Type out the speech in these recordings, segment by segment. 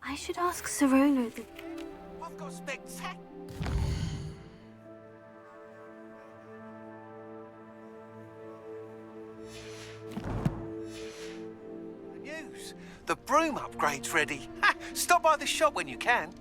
I should ask Sirona. I've got spectacular news. The broom upgrade's ready. Ha! Stop by the shop when you can.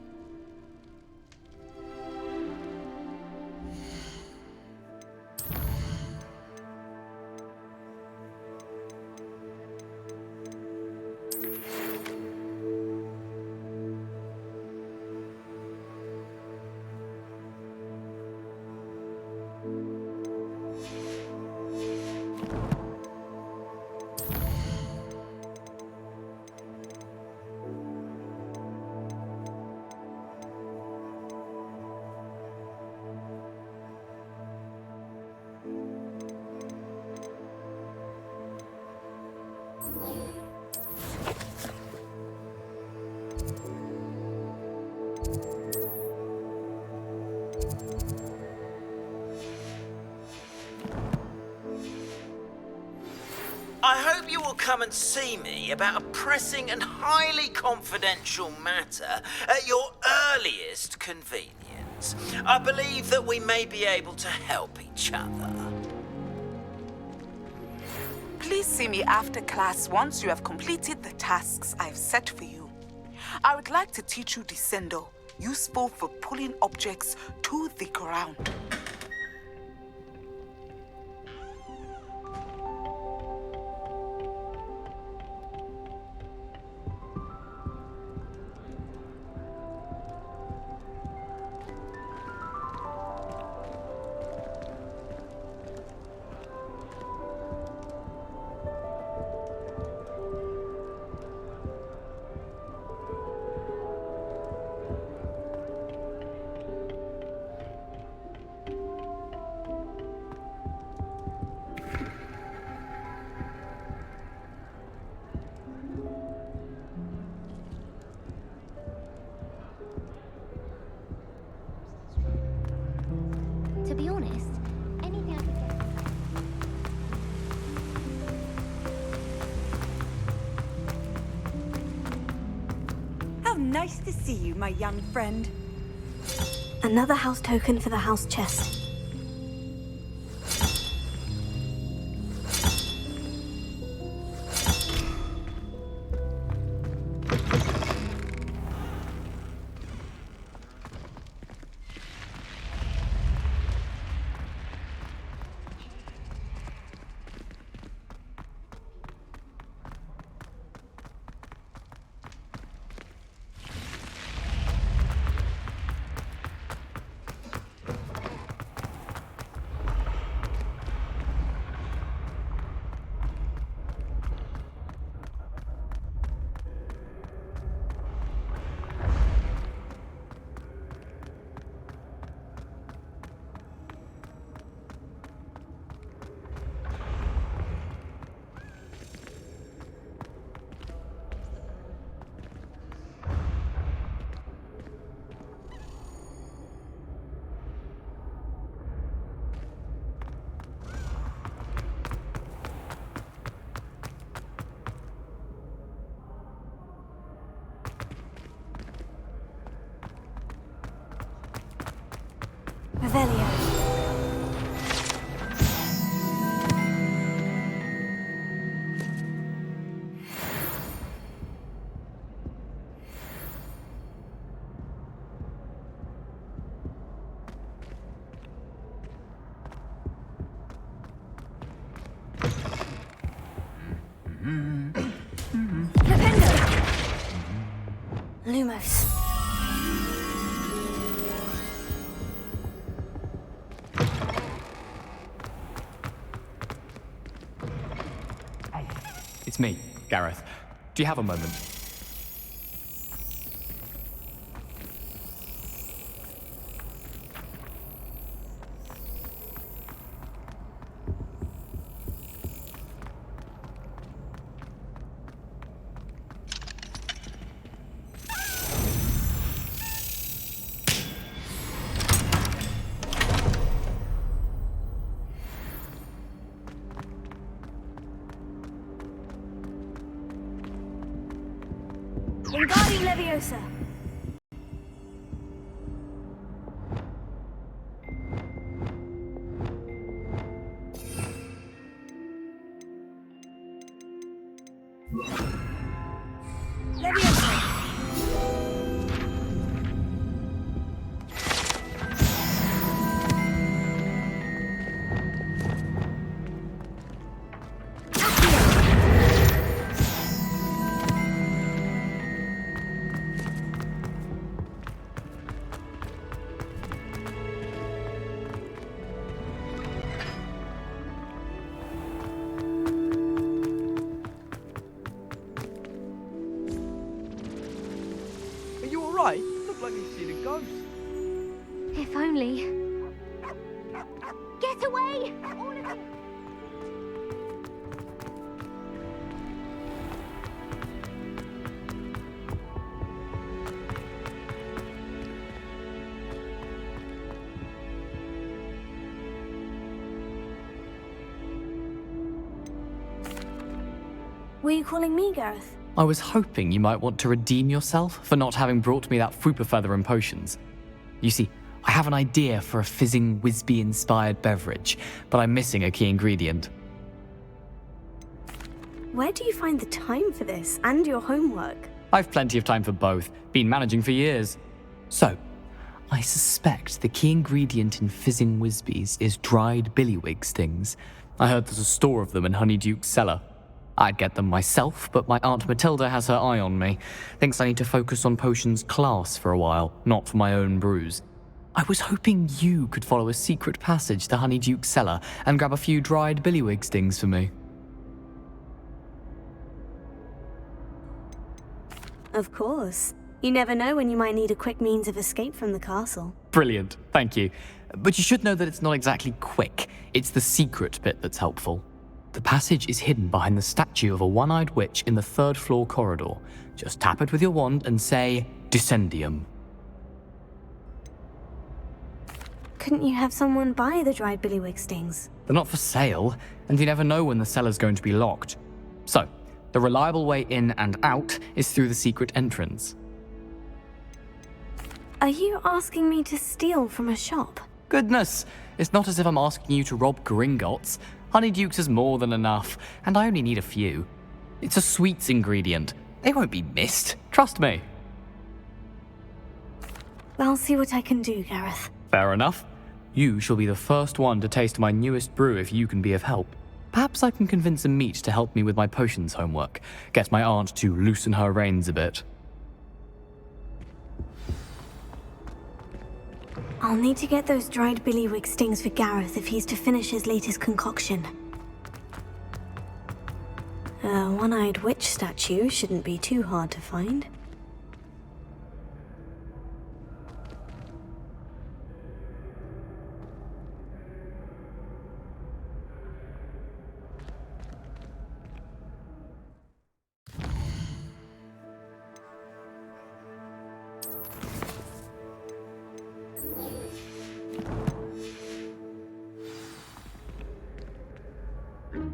I hope you will come and see me about a pressing and highly confidential matter at your earliest convenience. I believe that we may be able to help each other. Please see me after class once you have completed the tasks I've set for you. I would like to teach you Descendo, useful for pulling objects to the ground. To be honest, anything I could get. How nice to see you, my young friend. Another house token for the house chest. Revelio. Flipendo! Lumos. It's me, Gareth. Do you have a moment? Wingardium Leviosa. Leviosa. Are you alright? Look like you've seen a ghost. If only. Get away! All of you! Were you calling me, Gareth? I was hoping you might want to redeem yourself for not having brought me that Fupa feather and potions. You see, I have an idea for a fizzing Wisby-inspired beverage, but I'm missing a key ingredient. Where do you find the time for this and your homework? I've plenty of time for both, been managing for years. So, I suspect the key ingredient in fizzing Wisbies is dried billywig stings. I heard there's a store of them in Honeyduke's cellar. I'd get them myself, but my Aunt Matilda has her eye on me. Thinks I need to focus on potions class for a while, not for my own brews. I was hoping you could follow a secret passage to Honeyduke's cellar and grab a few dried billywig stings for me. Of course. You never know when you might need a quick means of escape from the castle. Brilliant, thank you. But you should know that it's not exactly quick. It's the secret bit that's helpful. The passage is hidden behind the statue of a one-eyed witch in the third-floor corridor. Just tap it with your wand and say, Descendium. Couldn't you have someone buy the dried billywig stings? They're not for sale, and you never know when the cellar's going to be locked. So, the reliable way in and out is through the secret entrance. Are you asking me to steal from a shop? Goodness, it's not as if I'm asking you to rob Gringotts. Honeyduke's is more than enough, and I only need a few. It's a sweets ingredient. They won't be missed, trust me. I'll see what I can do, Gareth. Fair enough. You shall be the first one to taste my newest brew if you can be of help. Perhaps I can convince a meat to help me with my potions homework. Get my aunt to loosen her reins a bit. I'll need to get those dried billywig stings for Gareth if he's to finish his latest concoction. A one-eyed witch statue shouldn't be too hard to find.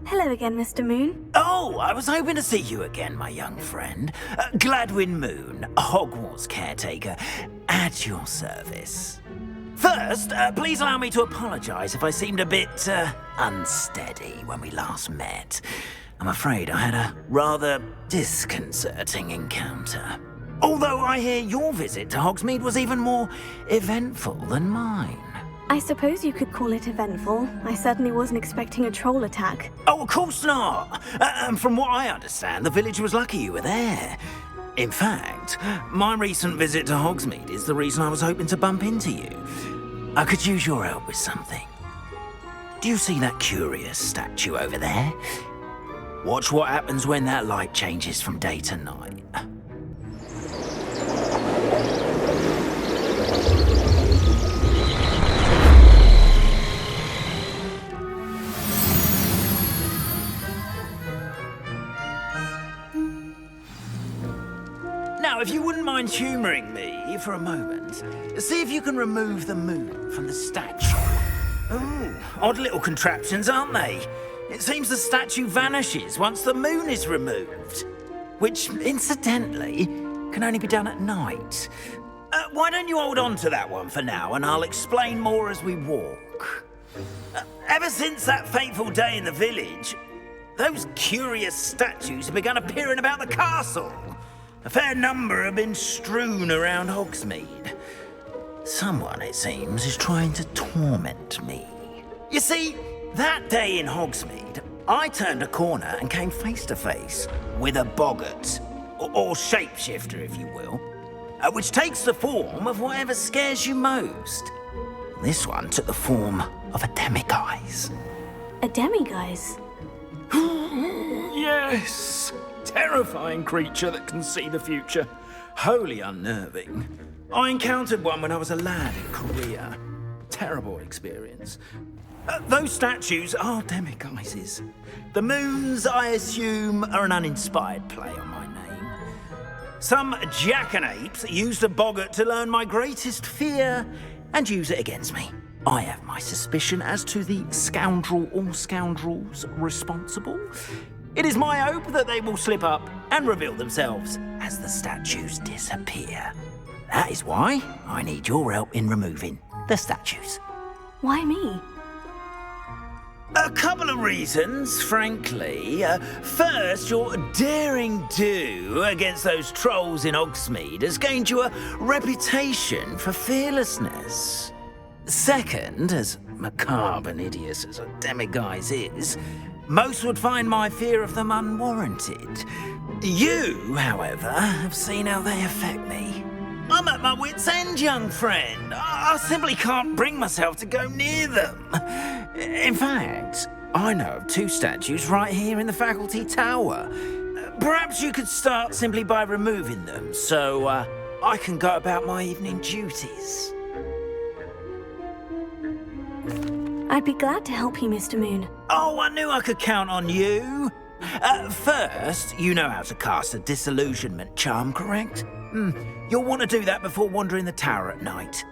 Hello again, Mr. Moon. Oh, I was hoping to see you again, my young friend. Gladwin Moon, Hogwarts caretaker, at your service. First, please allow me to apologize if I seemed a bit, unsteady when we last met. I'm afraid I had a rather disconcerting encounter. Although I hear your visit to Hogsmeade was even more eventful than mine. I suppose you could call it eventful. I certainly wasn't expecting a troll attack. Oh, of course not. From what I understand, the village was lucky you were there. In fact, my recent visit to Hogsmeade is the reason I was hoping to bump into you. I could use your help with something. Do you see that curious statue over there? Watch what happens when that light changes from day to night. Now, if you wouldn't mind humouring me for a moment, see if you can remove the moon from the statue. Ooh, odd little contraptions, aren't they? It seems the statue vanishes once the moon is removed. Which, incidentally, can only be done at night. Why don't you hold on to that one for now, and I'll explain more as we walk. Ever since that fateful day in the village, those curious statues have begun appearing about the castle. A fair number have been strewn around Hogsmeade. Someone, it seems, is trying to torment me. You see, that day in Hogsmeade, I turned a corner and came face to face with a boggart, or shapeshifter, if you will, which takes the form of whatever scares you most. This one took the form of a demiguise. A demiguise? Yes! Terrifying creature that can see the future. Wholly unnerving. I encountered one when I was a lad in Korea. Terrible experience. Those statues are demiguises. The moons, I assume, are an uninspired play on my name. Some jackanapes used a boggart to learn my greatest fear and use it against me. I have my suspicion as to the scoundrel or scoundrels responsible. It is my hope that they will slip up and reveal themselves as the statues disappear. That is why I need your help in removing the statues. Why me? A couple of reasons, frankly. First, your daring do against those trolls in Hogsmeade has gained you a reputation for fearlessness. Second, as macabre and hideous as a demiguise is, most would find my fear of them unwarranted. You, however, have seen how they affect me. I'm at my wit's end, young friend. I simply can't bring myself to go near them. In fact, I know of 2 statues right here in the faculty tower. Perhaps you could start simply by removing them, so I can go about my evening duties. I'd be glad to help you, Mr. Moon. Oh, I knew I could count on you. First, you know how to cast a disillusionment charm, correct? You'll want to do that before wandering the tower at night.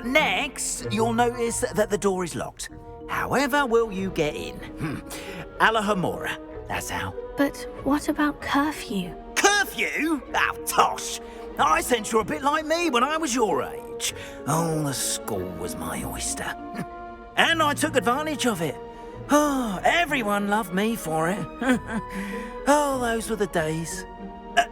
Next, you'll notice that the door is locked. However will you get in? Alahomora, that's how. But what about curfew? Curfew? Oh, tosh. I sense you're a bit like me when I was your age. Oh, the school was my oyster. And I took advantage of it. Oh, everyone loved me for it. Oh, those were the days.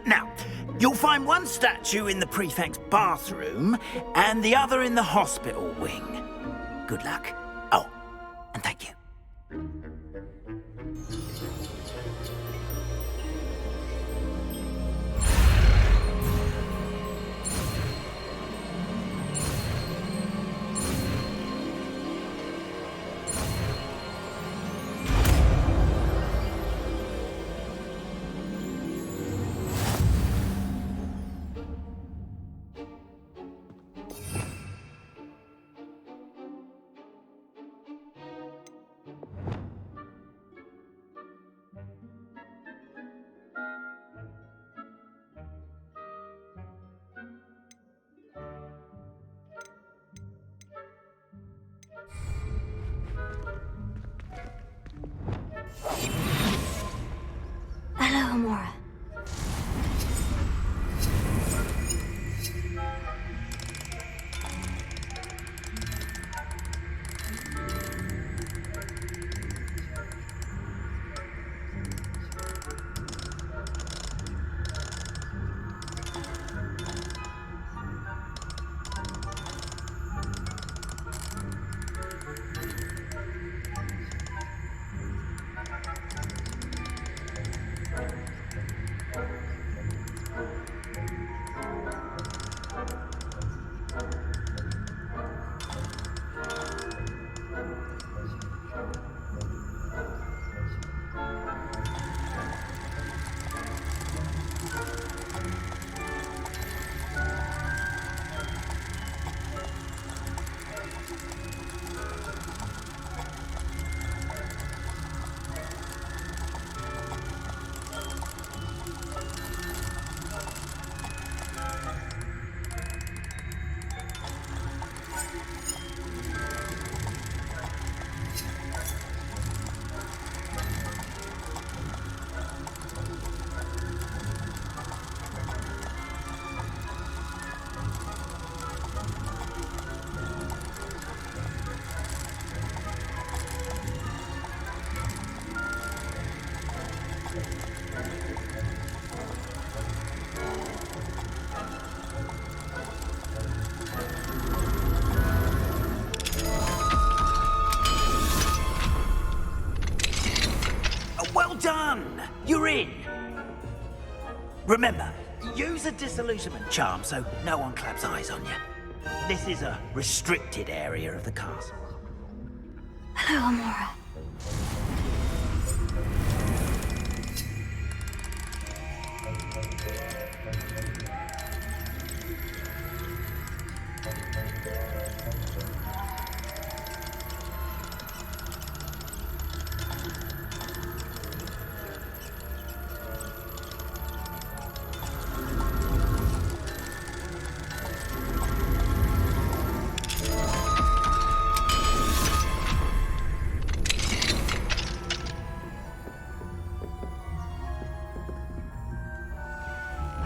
Now, you'll find one statue in the prefect's bathroom and the other in the hospital wing. Good luck. Oh, and thank you. Alahomora. You're in! Remember, use a disillusionment charm so no one claps eyes on you. This is a restricted area of the castle. Hello, Amora.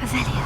Revelia.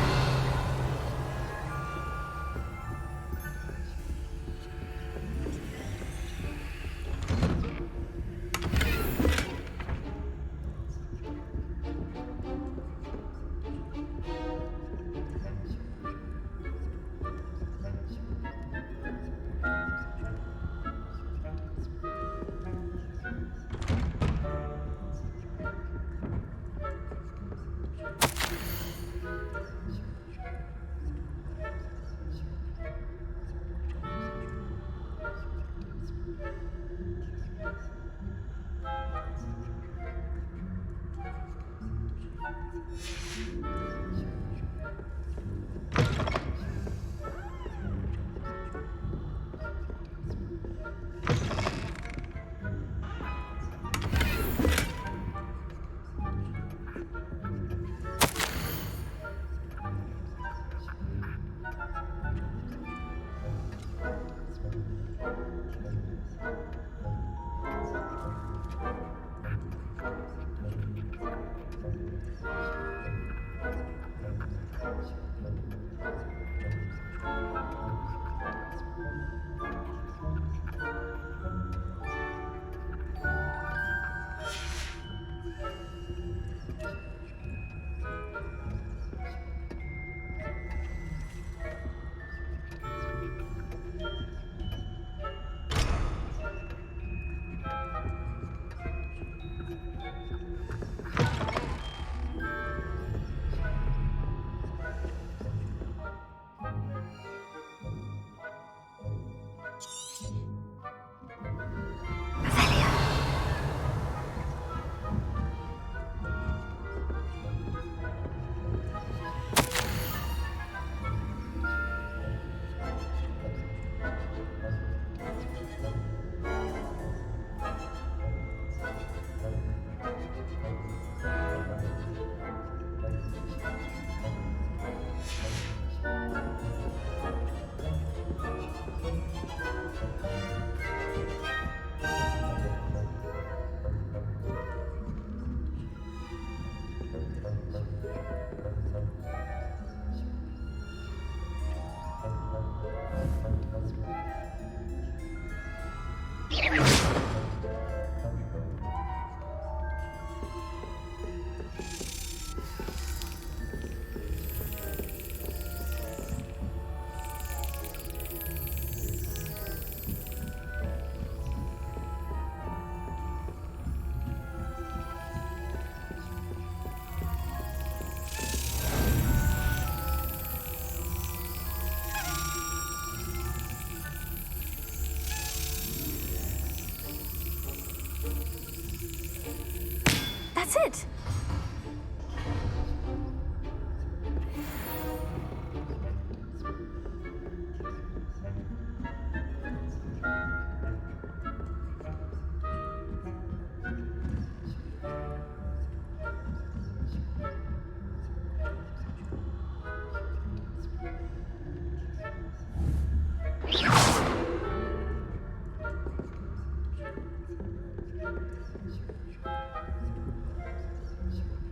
That's it.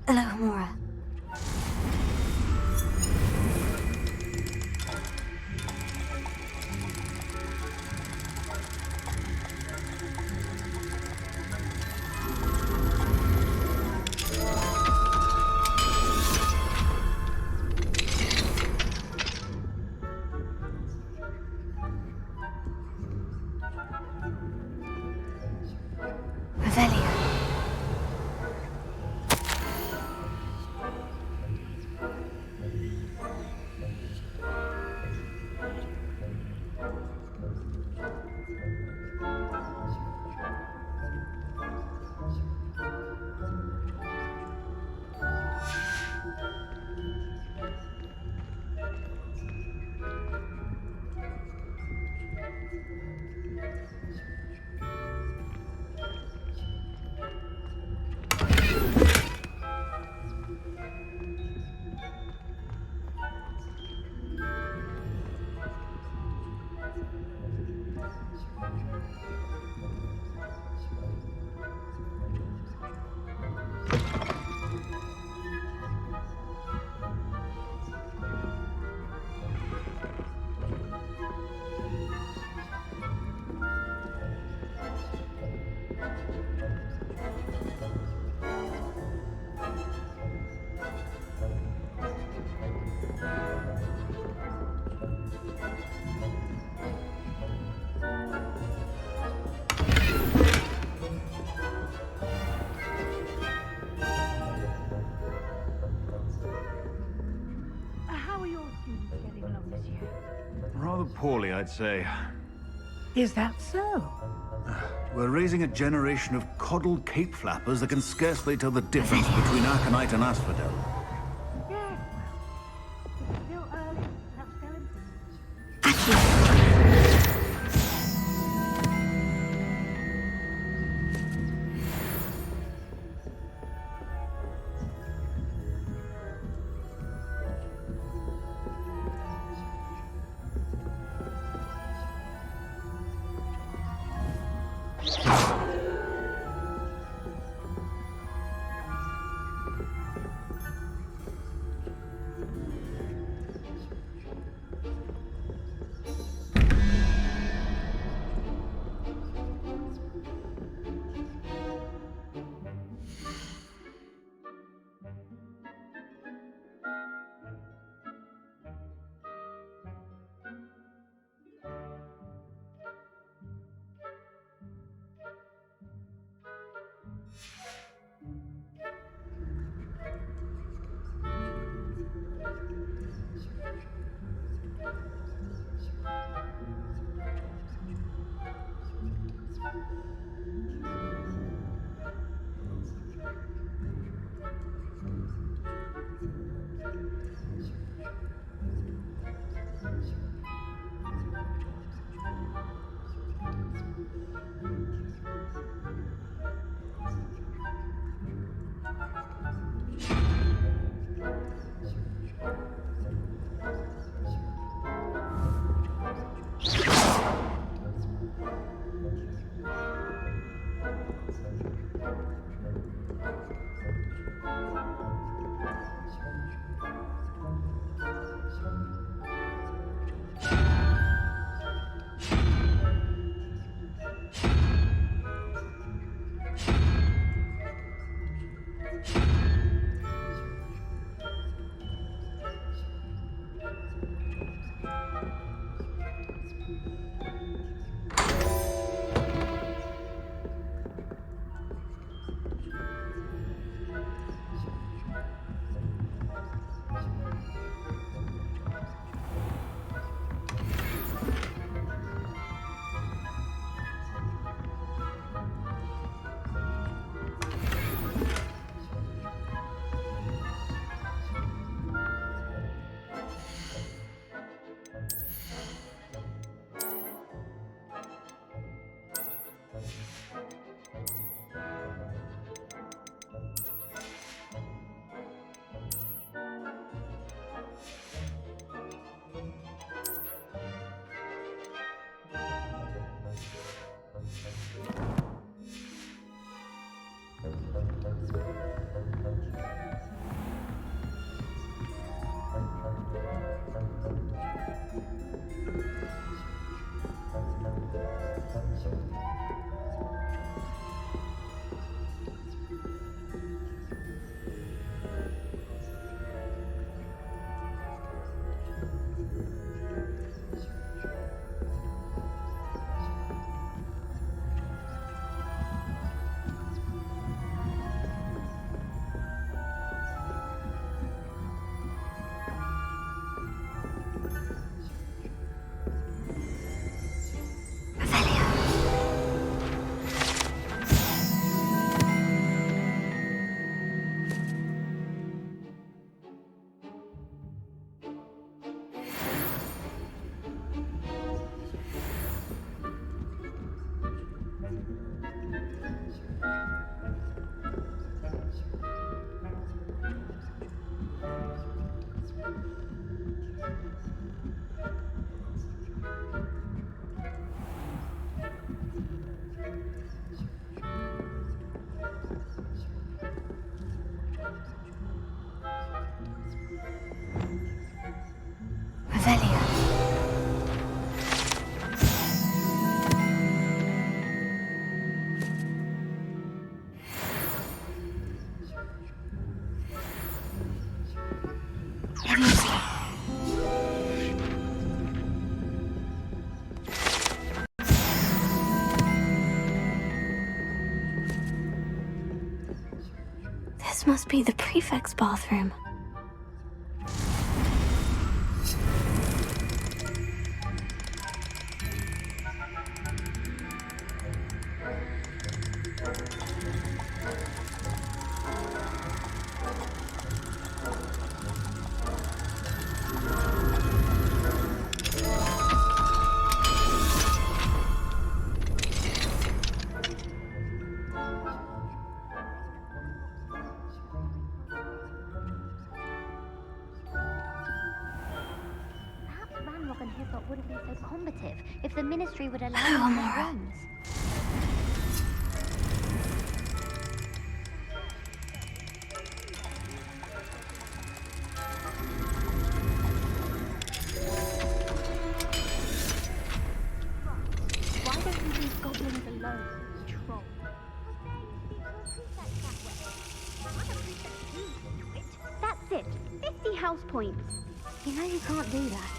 Hello, Amora. Revelia. poorly, I'd say. Is that so? We're raising a generation of coddled cape flappers that can scarcely tell the difference between Aconite and Asphodel. Yeah, well, still early. Perhaps tell him. This must be the prefect's bathroom. Perhaps Ranrock and Hyssop wouldn't be so combative if the Ministry would allow Hello, them to Amora. rooms. Why don't you leave goblins alone, troll? That's it. 50 house points. You know you can't do that.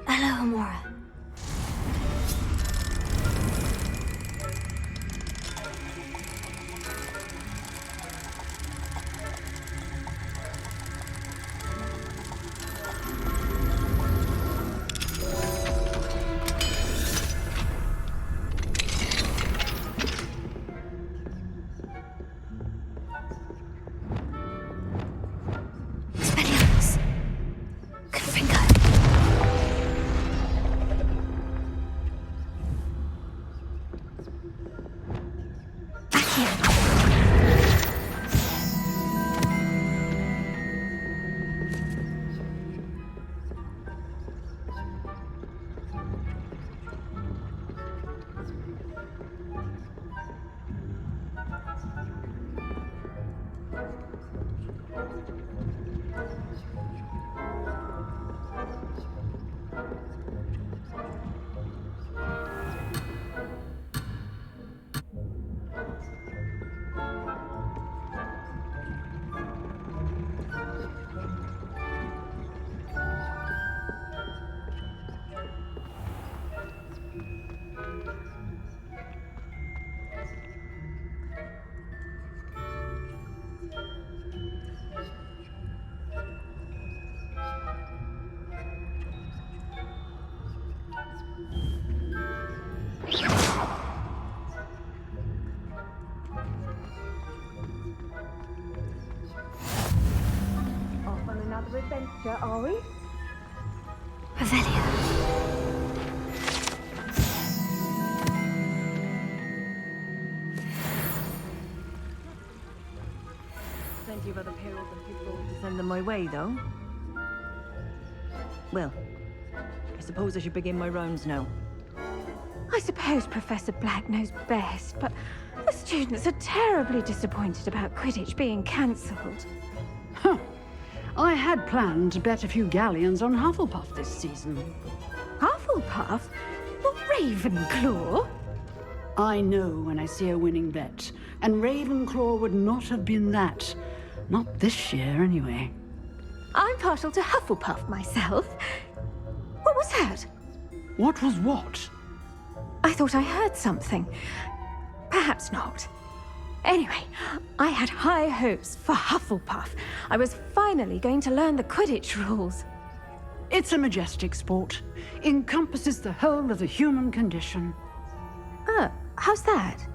Hello, Amora. Expelliarmus. Confringo. Off on another adventure, are we? Revelio. Plenty of other perils and pitfalls to send them my way, though. Well, I suppose I should begin my rounds now. I suppose Professor Black knows best, but the students are terribly disappointed about Quidditch being cancelled. Huh. I had planned to bet a few galleons on Hufflepuff this season. Hufflepuff? Well, Ravenclaw? I know when I see a winning bet, and Ravenclaw would not have been that. Not this year, anyway. I'm partial to Hufflepuff myself. What was that? What was what? I thought I heard something. Perhaps not. Anyway, I had high hopes for Hufflepuff. I was finally going to learn the Quidditch rules. It's a majestic sport. Encompasses the whole of the human condition. Oh, how's that?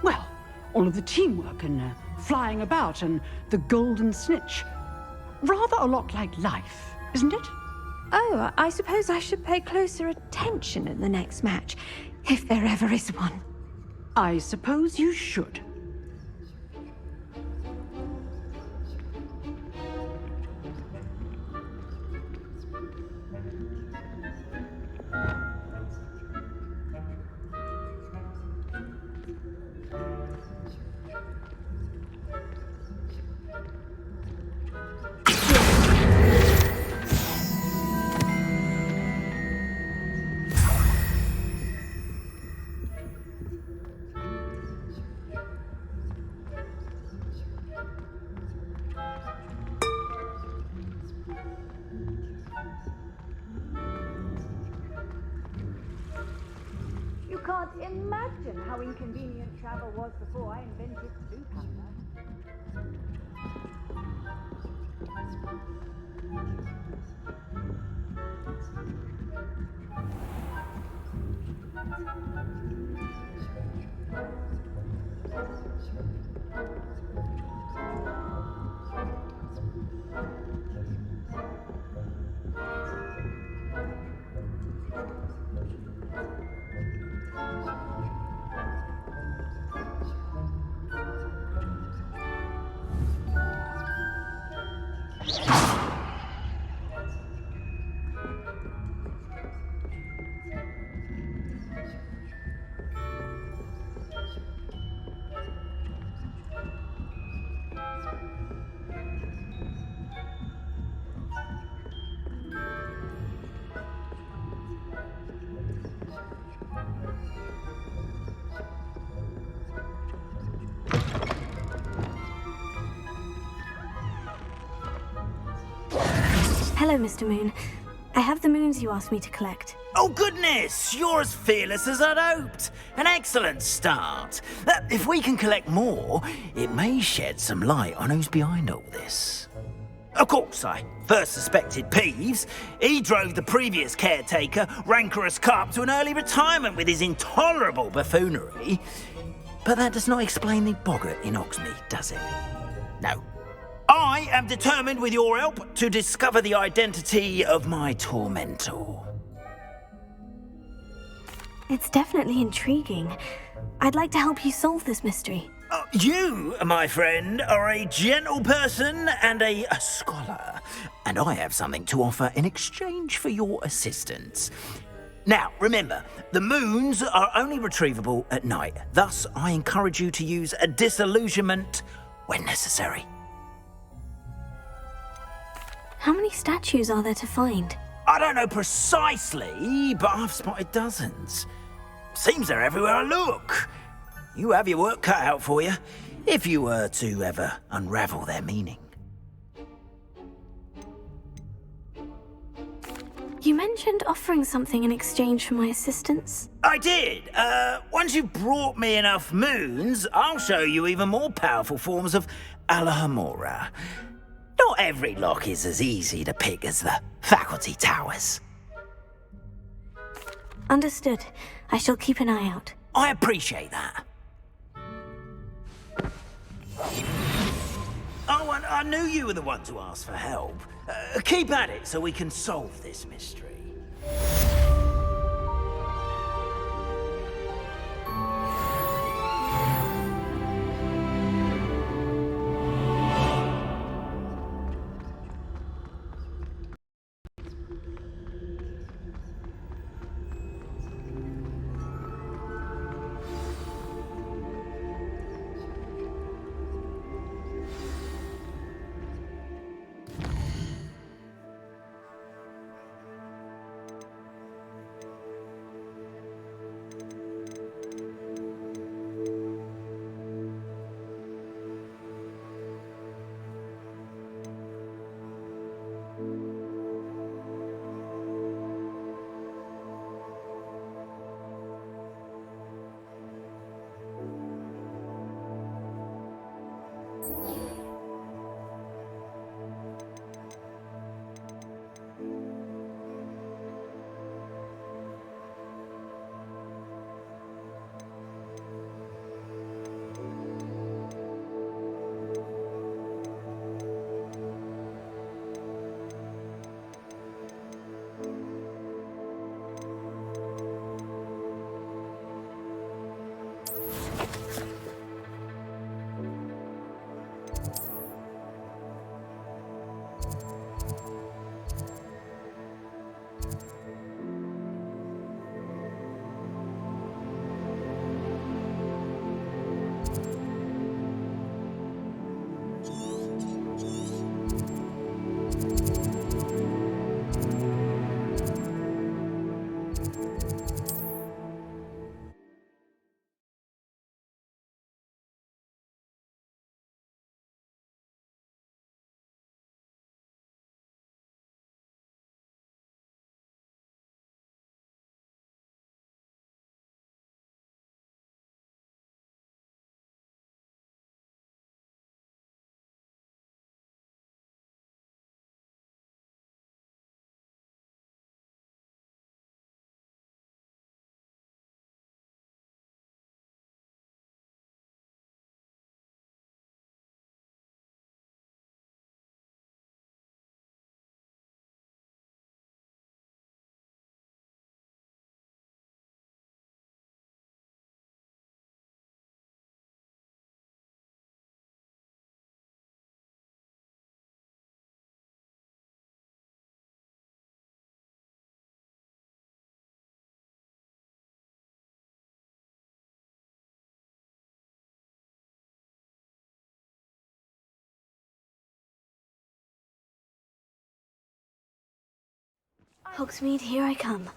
Well, all of the teamwork and flying about and the golden snitch. Rather a lot like life, isn't it? Oh, I suppose I should pay closer attention at the next match, if there ever is one. I suppose you should. You can't imagine how inconvenient travel was before I invented blue powder. Hello, Mr. Moon. I have the moons you asked me to collect. Oh, goodness! You're as fearless as I'd hoped. An excellent start. If we can collect more, it may shed some light on who's behind all this. Of course, I first suspected Peeves. He drove the previous caretaker, Rancorous Carp, to an early retirement with his intolerable buffoonery. But that does not explain the boggart in Hogsmeade, does it? No. I am determined, with your help, to discover the identity of my tormentor. It's definitely intriguing. I'd like to help you solve this mystery. You, my friend, are a gentle person and a scholar, and I have something to offer in exchange for your assistance. Now, remember, the moons are only retrievable at night. Thus, I encourage you to use a disillusionment when necessary. How many statues are there to find? I don't know precisely, but I've spotted dozens. Seems they're everywhere I look. You have your work cut out for you, if you were to ever unravel their meaning. You mentioned offering something in exchange for my assistance. I did. Once you've brought me enough moons, I'll show you even more powerful forms of Alohomora. Not every lock is as easy to pick as the faculty towers. Understood. I shall keep an eye out. I appreciate that. Oh, and I knew you were the one to ask for help. Keep at it so we can solve this mystery. Hogsmeade, here I come.